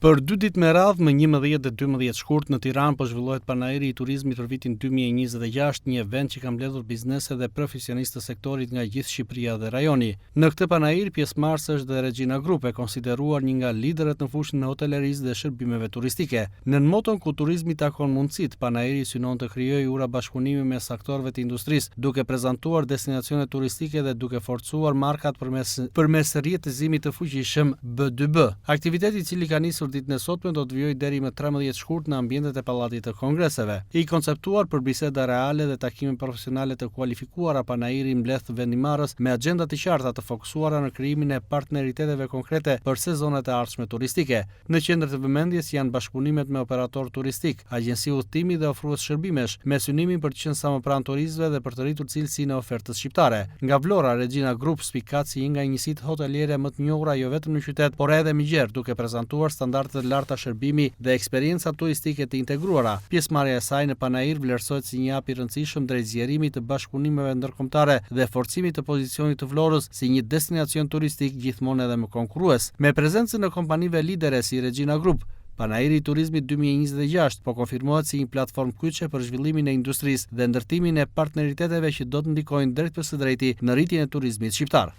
Për 2 ditë me radhë, më 11 dhe 12 shkurt në Tiranë po zhvillohet Panairi i turizmit për vitin 2026, një event që ka mbledhur biznese dhe profesionistë të sektorit nga gjithë Shqipëria dhe rajoni. Në këtë panair pjesëmarrës është dhe Regina Group, e konsideruar një nga liderët në fushën e hotelerisë dhe shërbimeve turistike. Në moton ku turizmi takon mundësit, Panairi synon të krijojë ura bashkëpunimi mes aktorëve të industrisë, duke prezantuar destinacione turistike dhe duke forcuar markat përmes rrjetëzimit të fuqishëm B2B. Aktiviteti i cili ka nisur ditën e sotme do të vijojë deri më 13 shkurt në ambientet e pallatit të kongreseve. I konceptuar për biseda reale dhe takime profesionale të kualifikuara, Panairi mbledh vendimarrës me agenda të qarta të fokusuara në krijimin e partneriteteve konkrete për sezonet e ardhshme turistike. Në qendër të vëmendjes janë bashkëpunimet me operator turistik, agjenci udhëtimi dhe ofrues shërbimesh, me synimin për të qenë sa më pranë turistëve dhe për të rritur cilësinë e ofertës shqiptare. Nga Vlora, Regina Group spikat si një nga njësitë hoteliere më të njohura jo vetëm në qytet, por edhe migjer, duke prezantuar standarde të larta shërbimi dhe eksperienca turistike të integruara. Pjesëmarrja e saj në Panair vlerësohet si një hap i rëndësishëm drejt zgjerimit të bashkëpunimeve ndërkombëtare dhe forcimit të pozicionit të Vlorës si një destinacion turistik gjithmonë edhe më konkurrues. Me prezencën e kompanive lidere si Regina Group, Panairi i turizmit 2026 po konfirmohet si një platformë kyçe për zhvillimin e industrisë dhe ndërtimin e partneriteteve që do të ndikojnë drejt për së drejti në rritjen e turizmit shqiptar.